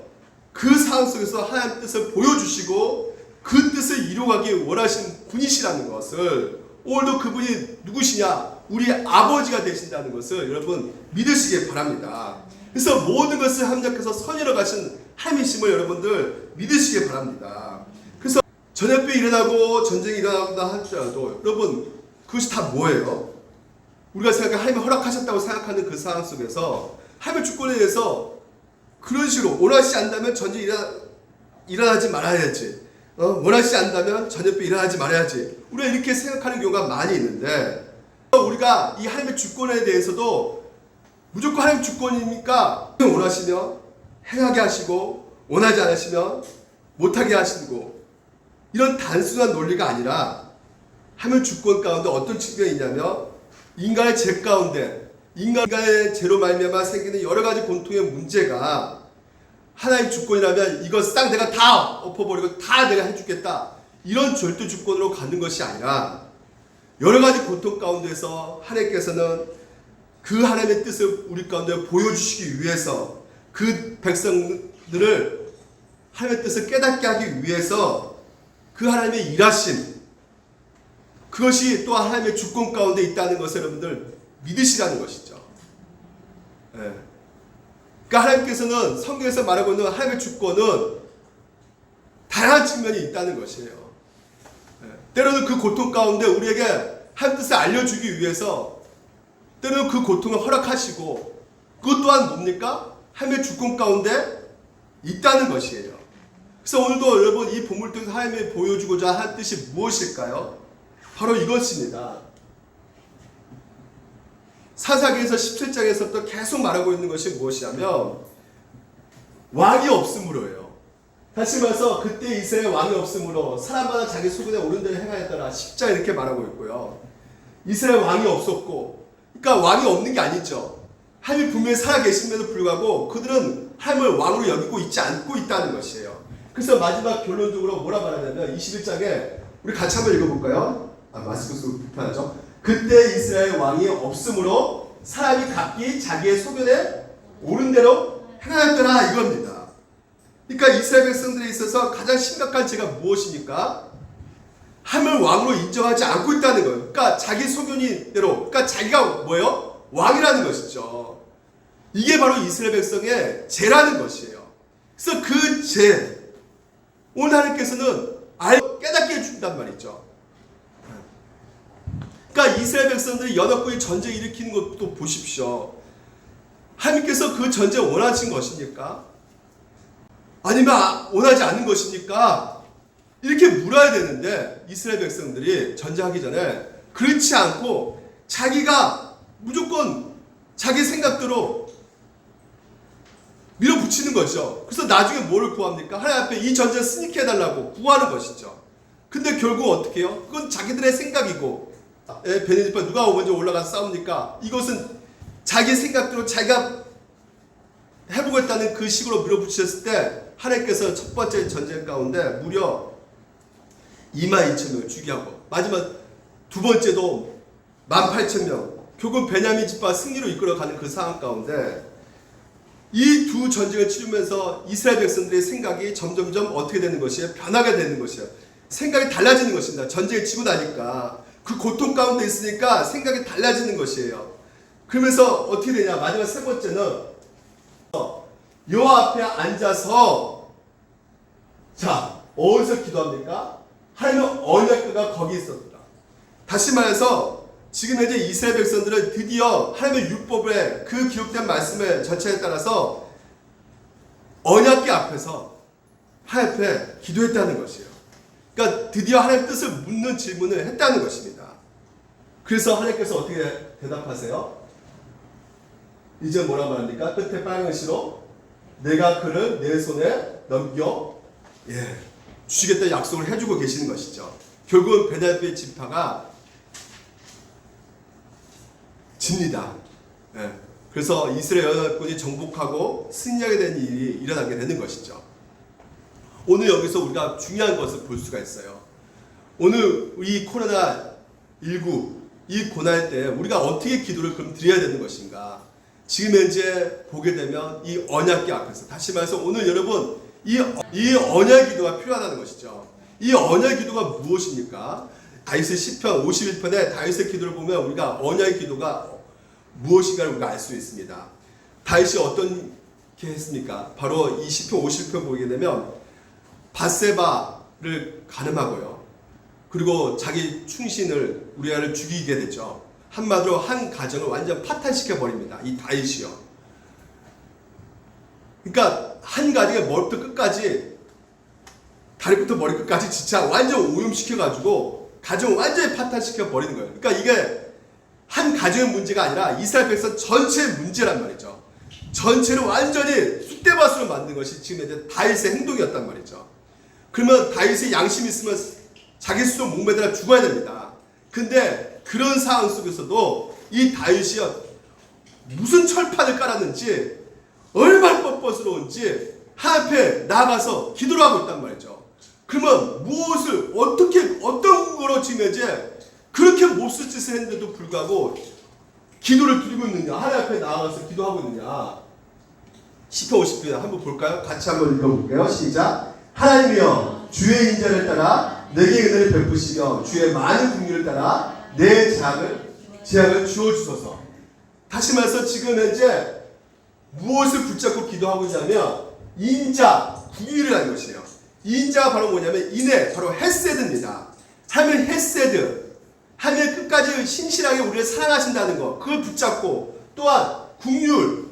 그 상황 속에서 하나님의 뜻을 보여주시고 그 뜻을 이루어가기 원하시는 분이시라는 것을, 오늘도 그분이 누구시냐? 우리 아버지가 되신다는 것을 여러분 믿으시기 바랍니다. 그래서 모든 것을 합력해서 선이러 가신 하나님이심을 여러분들 믿으시기 바랍니다. 그래서 전염병이 일어나고 전쟁이 일어나다 할지라도 여러분, 그것이 다 뭐예요? 우리가 생각해 하나님이 허락하셨다고 생각하는 그 상황 속에서 하나님의 주권에 대해서 그런 식으로 원하시지 않다면 전쟁이 일어나지 말아야지, 원하시지 않다면 전염병이 일어나지 말아야지, 우리가 이렇게 생각하는 경우가 많이 있는데, 우리가 이 하나님의 주권에 대해서도 무조건 하나님 주권이니까 원하시면 행하게 하시고 원하지 않으시면 못하게 하시고, 이런 단순한 논리가 아니라 하나님의 주권 가운데 어떤 측면이 있냐면, 인간의 죄 가운데, 인간의 죄로 말미암아 생기는 여러 가지 공통의 문제가 하나님 주권이라면 이것 싹 내가 다 엎어버리고 다 내가 해주겠다, 이런 절대 주권으로 가는 것이 아니라 여러 가지 고통 가운데서 하나님께서는 그 하나님의 뜻을 우리 가운데 보여주시기 위해서, 그 백성들을 하나님의 뜻을 깨닫게 하기 위해서 그 하나님의 일하심, 그것이 또 하나님의 주권 가운데 있다는 것을 여러분들 믿으시라는 것이죠. 네. 그러니까 하나님께서는 성경에서 말하고 있는 하나님의 주권은 다양한 측면이 있다는 것이에요. 네. 때로는 그 고통 가운데 우리에게 하나님 뜻을 알려주기 위해서 때로는 그 고통을 허락하시고, 그것 또한 뭡니까? 하나님의 주권 가운데 있다는 것이에요. 그래서 오늘도 여러분 이 본문을 통해서 하나님이 보여주고자 한 뜻이 무엇일까요? 바로 이것입니다. 사사기에서 17장에서부터 계속 말하고 있는 것이 무엇이냐면 왕이 없음으로예요. 다시 말해서 그때 이스라엘 왕이 없음으로 사람마다 자기 소근에 옳은 대로 행하였더라, 10장 이렇게 말하고 있고요. 이스라엘 왕이 없었고, 그러니까 왕이 없는 게 아니죠. 하나님이 분명히 살아계심에도 불구하고 그들은 하나님을 왕으로 여기고 있지 않고 있다는 것이에요. 그래서 마지막 결론적으로 뭐라 말하냐면 21장에 우리 같이 한번 읽어볼까요? 마스크 쓰고 불편하죠? 그때 이스라엘 왕이 없으므로 사람이 각기 자기의 소견에 옳은 대로 행하였더라, 이겁니다. 그러니까 이스라엘 백성들에 있어서 가장 심각한 죄가 무엇입니까? 하나님을 왕으로 인정하지 않고 있다는 거예요. 그러니까 자기 소견이대로, 그러니까 자기가 뭐예요? 왕이라는 것이죠. 이게 바로 이스라엘 백성의 죄라는 것이에요. 그래서 그 죄, 오늘 하나님께서는 깨닫게 해준단 말이죠. 그러니까 이스라엘 백성들이 연합군이 전쟁을 일으키는 것도 보십시오. 하나님께서 그 전쟁을 원하신 것입니까? 아니면 원하지 않는 것입니까? 이렇게 물어야 되는데 이스라엘 백성들이 전쟁하기 전에 그렇지 않고 자기가 무조건 자기 생각대로 밀어붙이는 거죠. 그래서 나중에 뭐를 구합니까? 하나님 앞에 이 전쟁 승리케 해달라고 구하는 것이죠. 근데 결국 어떻게 해요? 그건 자기들의 생각이고, 베네디파 누가 먼저 올라가서 싸웁니까? 이것은 자기 생각대로 자기가 해보겠다는 그 식으로 밀어붙이셨을 때 하나님께서 첫 번째 전쟁 가운데 무려 22,000명을 죽게 하고, 마지막 두 번째도 18,000명, 결국 베냐민 지파 승리로 이끌어가는 그 상황 가운데 이 두 전쟁을 치르면서 이스라엘 백성들의 생각이 점점점 어떻게 되는 것이에요? 변하게 되는 것이에요. 생각이 달라지는 것입니다. 전쟁을 치고 나니까 그 고통 가운데 있으니까 생각이 달라지는 것이에요. 그러면서 어떻게 되냐? 마지막 세 번째는 여호와 앞에 앉아서, 자, 어디서 기도합니까? 하나님의 언약궤가 거기 있었다. 다시 말해서 지금 현재 이스라엘 백성들은 드디어 하나님의 율법의 그 기록된 말씀의 전체에 따라서 언약궤 앞에서 하나님 앞에 기도했다는 것이에요. 그러니까 드디어 하나님의 뜻을 묻는 질문을 했다는 것입니다. 그래서 하나님께서 어떻게 대답하세요? 이제 뭐라 말합니까? 끝에 빨간 글씨로 내가 그를 내 손에 넘겨 주시겠다 약속을 해주고 계시는 것이죠. 결국은 베냐민 지파가 집니다. 그래서 이스라엘 연합군이 정복하고 승리하게 된 일이 일어나게 되는 것이죠. 오늘 여기서 우리가 중요한 것을 볼 수가 있어요. 오늘 이 코로나19 이 고난 때 우리가 어떻게 기도를 그럼 드려야 되는 것인가? 지금 현재 보게 되면 이 언약궤 앞에서 다시 말해서 오늘 여러분 이 언약 기도가 필요하다는 것이죠. 이 언약 기도가 무엇입니까? 다윗의 시편 51편에 다윗의 기도를 보면 우리가 언약 기도가 무엇인가를 우리가 알 수 있습니다. 다윗이 어떻게 했습니까? 바로 이 시편 51편 보게 되면 밧세바를 가늠하고요. 그리고 자기 충신을 우리아를 죽이게 되죠. 한마디로 한 가정을 완전 파탄시켜 버립니다. 이 다윗이요. 그러니까 한 가정의 머리부터 끝까지 다리부터 머리 끝까지 진짜 완전 오염시켜가지고 가정을 완전히 파탄시켜 버리는 거예요. 그러니까 이게 한 가정의 문제가 아니라 이스라엘 백성 전체의 문제란 말이죠. 전체를 완전히 쑥대밭으로 만든 것이 지금 이제 다윗의 행동이었단 말이죠. 그러면 다윗의 양심이 있으면 자기 스스로 목매달아 죽어야 됩니다. 근데 그런 상황 속에서도 이 다윗이 무슨 철판을 깔았는지 얼마나 뻔뻔스러운지 하나님 앞에 나아가서 기도를 하고 있단 말이죠. 그러면 무엇을 어떤 거로 지금 이제 그렇게 몹쓸 짓을 했는데도 불구하고 기도를 드리고 있느냐, 하나님 앞에 나아가서 기도하고 있느냐. 시편 50편 한번 볼까요? 같이 한번 읽어볼게요. 시작. 하나님이여 주의 인자를 따라 내게 은혜를 베푸시며 주의 많은 긍휼을 따라 내 재앙을 주어주소서. 다시 말해서 지금 현재 무엇을 붙잡고 기도하고 있냐면 인자, 긍휼을 하는 것이에요. 인자가 바로 뭐냐면 인애, 바로 헤세드입니다. 하나님은 헤세드, 하나님은 끝까지 신실하게 우리를 사랑하신다는 것, 그걸 붙잡고 또한 긍휼,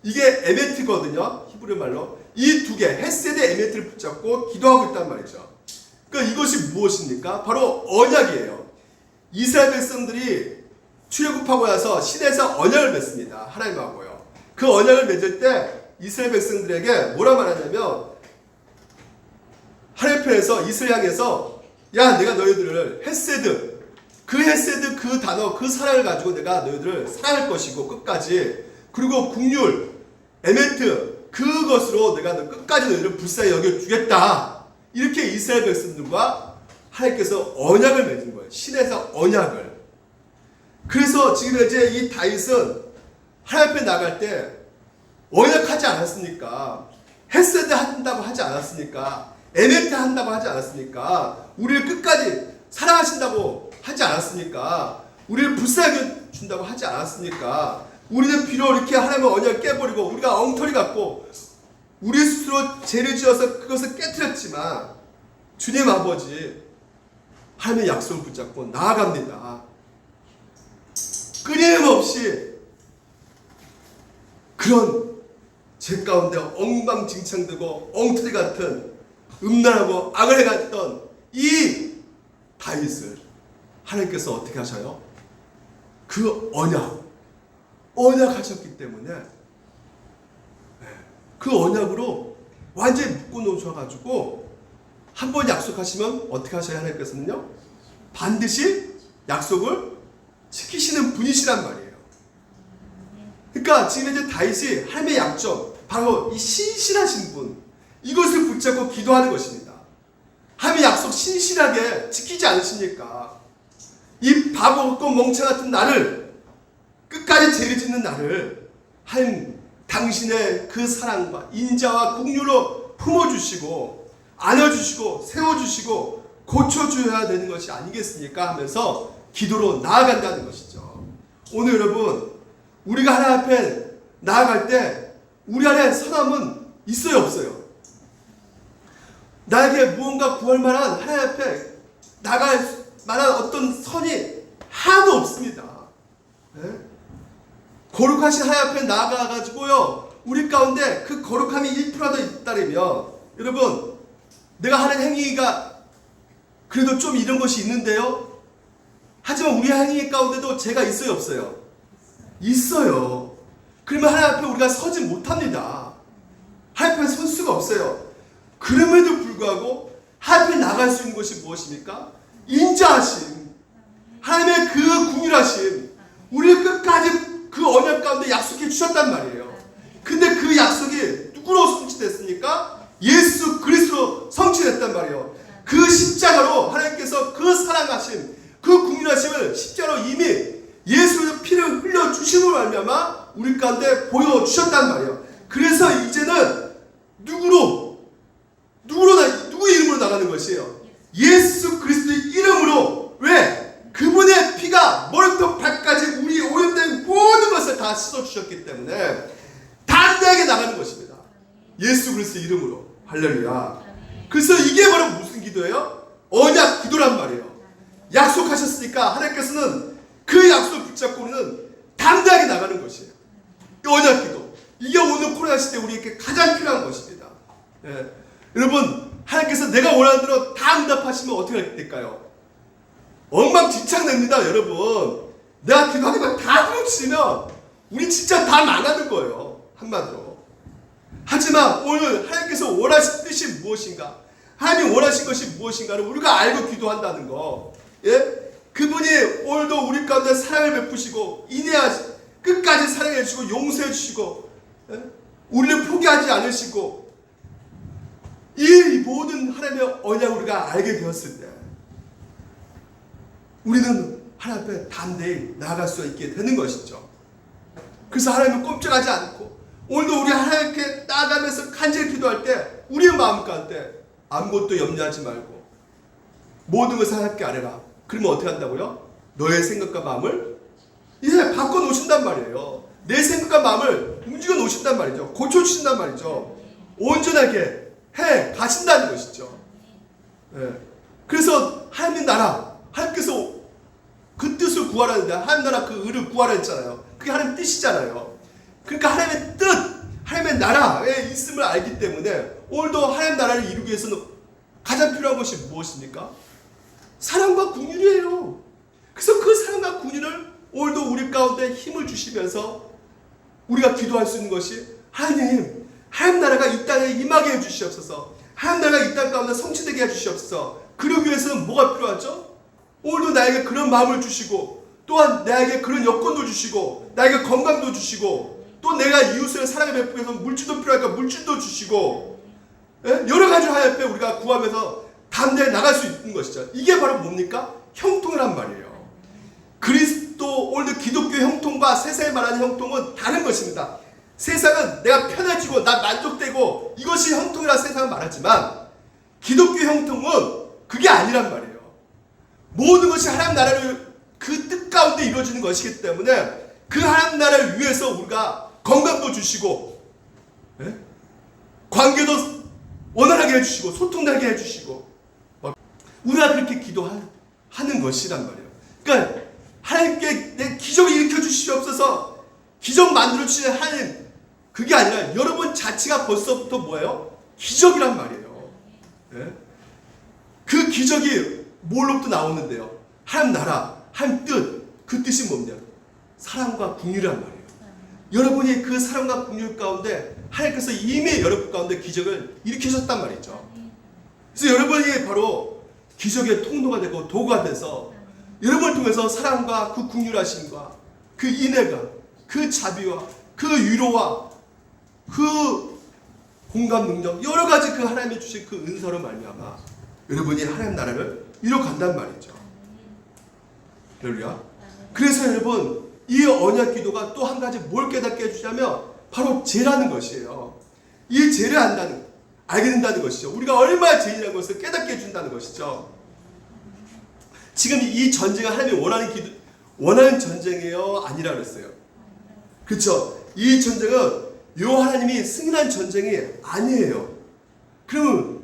이게 에메트거든요. 히브리 말로. 이 두 개, 헤세드, 에메트를 붙잡고 기도하고 있단 말이죠. 그러니까 이것이 무엇입니까? 바로 언약이에요. 이스라엘 백성들이 출애굽하고 나서 시내에서 언약을 맺습니다. 하나님하고요. 그 언약을 맺을 때 이스라엘 백성들에게 뭐라 말하냐면 하나님 편에서 이스라엘 향해서 야 내가 너희들을 헤세드, 그 헤세드 그 단어 그 사랑을 가지고 내가 너희들을 사랑할 것이고 끝까지, 그리고 긍휼 에메트 그것으로 내가 끝까지 너희들을 불쌍히 여겨주겠다. 이렇게 이스라엘 백성들과 하나님께서 언약을 맺은 거예요. 신에서 언약을. 그래서 지금 이제 이 다윗은 하나님 앞에 나갈 때 언약하지 않았습니까? 헤세드 한다고 하지 않았습니까? 에메트 한다고 하지 않았습니까? 우리를 끝까지 사랑하신다고 하지 않았습니까? 우리를 불쌍하게 준다고 하지 않았습니까? 우리는 비록 이렇게 하나님의 언약을 깨버리고 우리가 엉터리 같고 우리 스스로 죄를 지어서 그것을 깨뜨렸지만 주님 아버지 하나님의 약속을 붙잡고 나아갑니다. 끊임없이 그런 죄 가운데 엉망진창되고 엉터리 같은 음란하고 악을 해갔던 이 다윗을 하나님께서 어떻게 하셔요? 그 언약하셨기 때문에 그 언약으로 완전히 묶어놓으셔가지고 한번 약속하시면 어떻게 하셔야 하나님께서는요? 반드시 약속을 지키시는 분이시란 말이에요. 그러니까 지금 이제 다윗이 하나님의 약점, 바로 이 신실하신 분, 이것을 붙잡고 기도하는 것입니다. 하나님의 약속 신실하게 지키지 않으십니까? 이 바보 같고 멍청 같은 나를, 끝까지 죄를 짓는 나를 하나님 당신의 그 사랑과 인자와 긍휼로 품어주시고 안아주시고 세워주시고 고쳐줘야 되는 것이 아니겠습니까? 하면서 기도로 나아간다는 것이죠. 오늘 여러분 우리가 하나님 앞에 나아갈 때 우리 안에 선함은 있어요 없어요? 나에게 무언가 구할 만한 하나님 앞에 나갈 만한 어떤 선이 하나도 없습니다. 네? 거룩하신 하나님 앞에 나아가가지고요 우리 가운데 그 거룩함이 1%라도 있다면 여러분 내가 하는 행위가 그래도 좀 이런 것이 있는데요. 하지만 우리 하나님 가운데도 죄가 있어요, 없어요? 있어요. 그러면 하나님 앞에 우리가 서지 못합니다. 하나님 앞에 설 수가 없어요. 그럼에도 불구하고 하나님 앞에 나갈 수 있는 것이 무엇입니까? 인자하심, 하나님의 그 궁율하심, 우리를 끝까지 그 언약 가운데 약속해 주셨단 말이에요. 근데 그 약속이 누구로 성취됐습니까? 예수 그리스도로 성취됐단 말이에요. 그 십자가로 하나님께서 그 사랑하심, 그 궁율하심을 십자가로 이미 예수의 피를 흘려주심으로 말미암아 우리 가운데 보여주셨단 말이에요. 그래서 이제는 누구의 이름으로 나가는 것이에요? 예수 그리스도의 이름으로. 왜? 그분의 피가 머리부터 발까지 우리 오염된 모든 것을 다 씻어주셨기 때문에 담대하게 나가는 것입니다. 예수 그리스도의 이름으로. 할렐루야. 그래서 이게 바로 무슨 기도예요? 언약 기도란 말이에요. 약속하셨으니까 하나님께서는 그 약속을 붙잡고 우리는 담대하게 나가는 것이에요. 이 언약 기도. 이게 오늘 코로나 시대 우리에게 가장 필요한 것입니다. 예. 여러분, 하나님께서 내가 원하는 대로 다 응답하시면 어떻게 될까요? 엉망진창 됩니다, 여러분. 내가 기도하는 거 다 들어주시면 우리 진짜 다 망하는 거예요. 한마디로. 하지만 오늘 하나님께서 원하신 뜻이 무엇인가? 하나님이 원하신 것이 무엇인가를 우리가 알고 기도한다는 거. 예? 그분이 오늘도 우리 가운데 사랑을 베푸시고 인내하시, 끝까지 사랑해 주시고 용서해 주시고, 예? 우리를 포기하지 않으시고, 이 모든 하나님의 언약을 우리가 알게 되었을 때 우리는 하나님 앞에 담대히 나아갈 수 있게 되는 것이죠. 그래서 하나님은 꼼짝하지 않고 오늘도 우리 하나님께 나아가면서 간절히 기도할 때 우리의 마음 가운데 아무것도 염려하지 말고 모든 것을 하나님께 아뢰라. 그러면 어떻게 한다고요? 너의 생각과 마음을 바꿔놓으신단 말이에요. 내 생각과 마음을 움직여 놓으신단 말이죠. 고쳐주신단 말이죠. 온전하게 해 가신다는 것이죠. 예. 그래서 하나님 나라, 하나님께서 그 뜻을 구하라는데 하나님 나라 그 의를 구하라 했잖아요. 그게 하나님 뜻이잖아요. 그러니까 하나님의 뜻, 하나님의 나라에 있음을 알기 때문에 오늘도 하나님 나라를 이루기 위해서는 가장 필요한 것이 무엇입니까? 사랑과 긍휼이에요. 그래서 그 사랑과 긍휼을 오늘도 우리 가운데 힘을 주시면서 우리가 기도할 수 있는 것이 하나님 나라가 이 땅에 임하게 해주시옵소서. 하나님 나라가 이 땅 가운데 성취되게 해주시옵소서. 그러기 위해서는 뭐가 필요하죠? 오늘도 나에게 그런 마음을 주시고 또한 나에게 그런 여건도 주시고 나에게 건강도 주시고 또 내가 이웃을 사랑에 베푸기 위해서 물질도 필요하니까 물질도 주시고, 예? 여러 가지 하나님 앞에 우리가 구하면서 담대히 나갈 수 있는 것이죠. 이게 바로 뭡니까? 형통이란 말이에요. 그리스도 오늘 기독교 형통과 세상에 말하는 형통은 다른 것입니다. 세상은 내가 편해지고 나 만족되고 이것이 형통이라 세상은 말하지만 기독교 형통은 그게 아니란 말이에요. 모든 것이 하나님 나라를 그 뜻 가운데 이루어지는 것이기 때문에 그 하나님 나라를 위해서 우리가 건강도 주시고, 예? 관계도 원활하게 해주시고 소통하게 해주시고 우리가 그렇게 기도하는 것이란 말이에요. 그러니까 하나님께 내 기적을 일으켜 주시옵소서. 기적 만들어 주시는 하나님, 그게 아니라 여러분 자체가 벌써부터 뭐예요? 기적이란 말이에요. 예? 그 기적이 뭘로부터 나오는데요? 하나님 나라, 하나님 뜻, 그 뜻이 뭡니까? 사랑과 긍휼이란 말이에요. 여러분이 그 사랑과 긍휼 가운데 하나님께서 이미 여러분 가운데 기적을 일으키셨단 말이죠. 그래서 여러분이 바로 기적의 통로가 되고 도구가 돼서 여러분을 통해서 사랑과 그 긍휼하심과 그 인애가, 그 자비와 그 위로와 그 공감 능력, 여러 가지 그 하나님이 주신 그 은사로 말미암아 여러분이 하나님 나라를 이뤄간단 말이죠. 할렐루야. 그래서 여러분 이 언약 기도가 또 한 가지 뭘 깨닫게 해주냐면 바로 죄라는 것이에요. 이 죄를 알게 된다는 것이죠. 우리가 얼마나 죄인이라는 것을 깨닫게 해준다는 것이죠. 지금 이 전쟁은 하나님이 원하는 전쟁이에요? 아니라 그랬어요. 그렇죠? 이 전쟁은 요 하나님이 승인한 전쟁이 아니에요. 그러면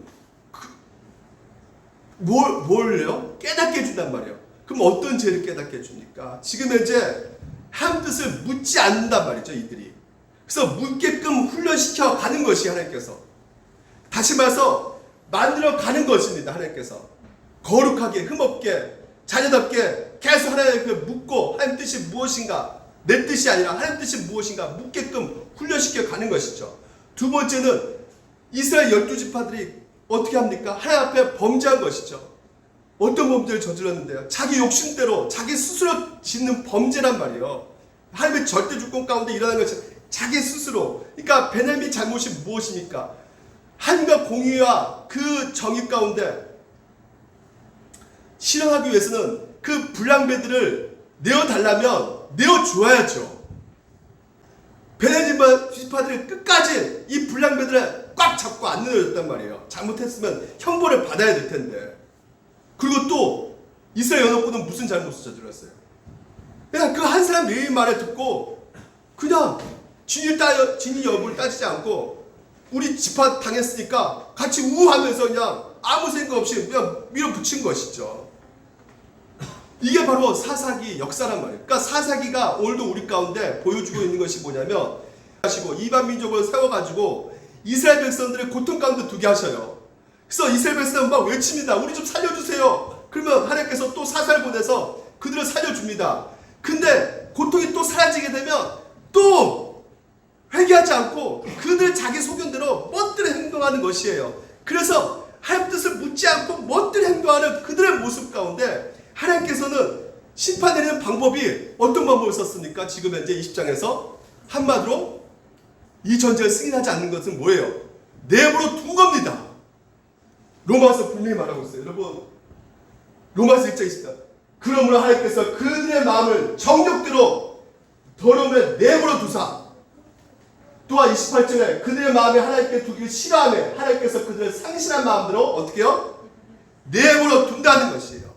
뭘요? 깨닫게 해준단 말이에요. 그럼 어떤 죄를 깨닫게 해줍니까? 지금 현재 하나님 뜻을 묻지 않는단 말이죠, 이들이. 그래서 묻게끔 훈련시켜 가는 것이 하나님께서. 다시 말해서 만들어 가는 것입니다, 하나님께서. 거룩하게 흠없게 자녀답게 계속 하나님께 묻고 하나님 뜻이 무엇인가, 내 뜻이 아니라 하나님 뜻이 무엇인가 묻게끔 훈련시켜 가는 것이죠. 두 번째는 이스라엘 12지파들이 어떻게 합니까? 하나님 앞에 범죄한 것이죠. 어떤 범죄를 저질렀는데요? 자기 욕심대로 자기 스스로 짓는 범죄란 말이에요. 하나님의 절대 주권 가운데 일어나는 것이 자기 스스로. 그러니까 베냐민의 잘못이 무엇입니까? 하나님과 공의와 그 정의 가운데 실현하기 위해서는 그 불량배들을 내어달라면 내어줘야죠. 베냐민 지파들이 끝까지 이 불량배들을 꽉 잡고 안 내어줬단 말이에요. 잘못했으면 형벌을 받아야 될 텐데. 그리고 또 이스라엘 연합군은 무슨 잘못을 저질렀어요? 그냥 그 한 사람 레위 말을 듣고 그냥 진위 여부를 따지지 않고 우리 지파 당했으니까 같이 우하면서 그냥 아무 생각 없이 그냥 밀어붙인 것이죠. 이게 바로 사사기 역사란 말이에요. 그러니까 사사기가 오늘도 우리 가운데 보여주고 있는 것이 뭐냐면 하시고 이방 민족을 세워가지고 이스라엘 백성들을 고통 가운데 두게 하셔요. 그래서 이스라엘 백성은 막 외칩니다. 우리 좀 살려주세요. 그러면 하나님께서 또 사사를 보내서 그들을 살려줍니다. 근데 고통이 또 사라지게 되면 또 회개하지 않고 그들 자기 소견대로 멋대로 행동하는 것이에요. 그래서 하나님 뜻을 묻지 않고 멋대로 행동하는 그들의 모습 가운데 하나님께서는 심판 내리는 방법이 어떤 방법을 썼습니까? 지금 현재 20장에서 한마디로 이 전제를 승인하지 않는 것은 뭐예요? 내버려 둔 겁니다. 로마서 분명히 말하고 있어요. 여러분 로마서 1장 20절 그러므로 하나님께서 그들의 마음을 정욕대로 더러움에 내버려 두사 또한 28절에 그들의 마음에 하나님께 두기를 싫어하며 하나님께서 그들의 상실한 마음대로 어떻게 해요? 내버려 둔다는 것이에요.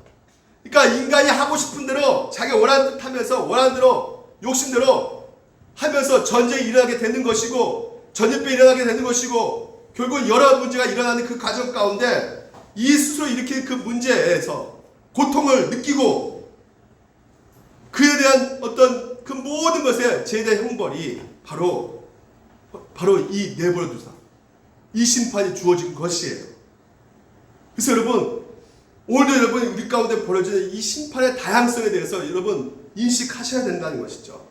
그러니까 인간이 하고 싶은 대로 자기 원하는 듯 하면서 원하는 대로 욕심대로 하면서 전쟁이 일어나게 되는 것이고 전염병이 일어나게 되는 것이고 결국 여러 문제가 일어나는 그 과정 가운데 이 스스로 일으킨 그 문제에서 고통을 느끼고 그에 대한 어떤 그 모든 것에 죄에 대한 형벌이 바로 이 내버려두사 이 심판이 주어진 것이에요. 그래서 여러분 오늘도 여러분 우리 가운데 벌어지는 이 심판의 다양성에 대해서 여러분 인식하셔야 된다는 것이죠.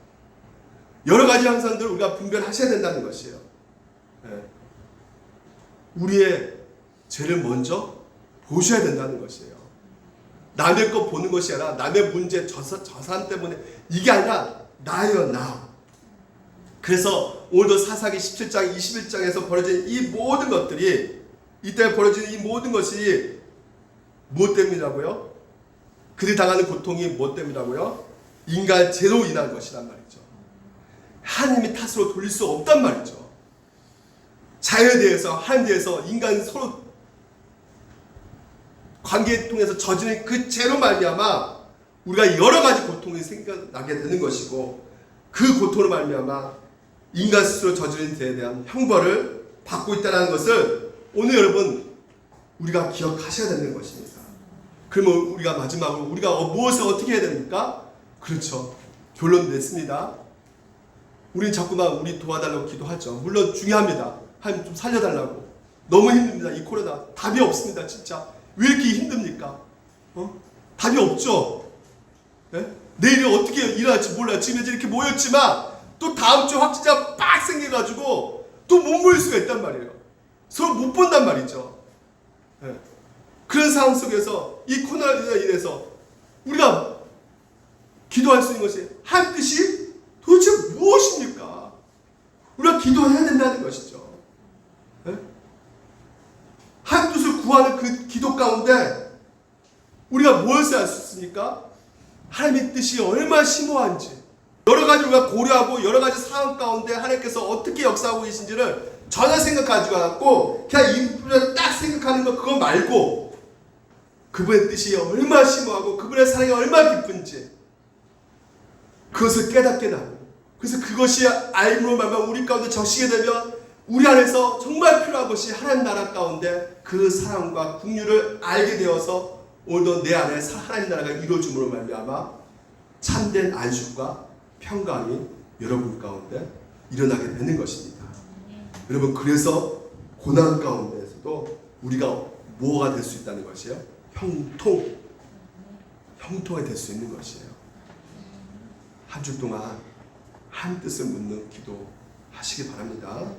여러 가지 현상들을 우리가 분별하셔야 된다는 것이에요. 우리의 죄를 먼저 보셔야 된다는 것이에요. 남의 것 보는 것이 아니라 남의 문제 저산 때문에 이게 아니라 나예요, 나. 그래서 오늘도 사사기 17장 21장에서 벌어진 이 모든 것들이 이때 벌어지는 이 모든 것이 무엇 때문이라고요? 그들이 당하는 고통이 무엇 때문이라고요? 인간 죄로 인한 것이란 말이죠. 하나님의 탓으로 돌릴 수 없단 말이죠. 자연에 대해서 하나님에 대해서 인간 서로 관계를 통해서 저지른 그 죄로 말미암아 우리가 여러 가지 고통이 생겨나게 되는 것이고 그 고통으로 말미암아 인간 스스로 저지른 죄에 대한 형벌을 받고 있다는 것을 오늘 여러분 우리가 기억하셔야 되는 것입니다. 그러면 우리가 마지막으로 우리가 무엇을 어떻게 해야 됩니까? 그렇죠. 결론 냈습니다. 우리는 자꾸만 우리 도와달라고 기도하죠. 물론 중요합니다. 하나님 좀 살려달라고. 너무 힘듭니다. 이 코로나. 답이 없습니다. 진짜. 왜 이렇게 힘듭니까? 답이 없죠. 네? 내일이 어떻게 일어날지 몰라요. 지금 이제 이렇게 모였지만 또 다음 주 확진자 빡 생겨가지고 또 못 모일 수가 있단 말이에요. 서로 못 본단 말이죠. 네. 그런 상황 속에서 이 코로나로 인해서 우리가 기도할 수 있는 것이 하나님 뜻이 도대체 무엇입니까? 우리가 기도해야 된다는 것이죠. 네? 하나님 뜻을 구하는 그 기도 가운데 우리가 무엇을 할 수 있습니까? 하나님의 뜻이 얼마나 심오한지 여러 가지 우리가 고려하고 여러 가지 상황 가운데 하나님께서 어떻게 역사하고 계신지를 전혀 생각하지 않고 그냥 이 부분을 딱 생각하는 것 그거 말고 그분의 뜻이 얼마나 심오하고 그분의 사랑이 얼마나 깊은지 그것을 깨닫게 나고 그래서 그것이 알므로 말면 우리 가운데 적시게 되면 우리 안에서 정말 필요한 것이 하나님 나라 가운데 그 사랑과 긍휼을 알게 되어서 오늘도 내 안에 하나님 나라가 이루어짐으로 말미암아 참된 안식과 평강이 여러분 가운데 일어나게 되는 것입니다. 여러분 그래서 고난 가운데에서도 우리가 뭐가 될 수 있다는 것이에요? 형통이 될 수 있는 것이에요. 한 주 동안 한 뜻을 묻는 기도 하시기 바랍니다.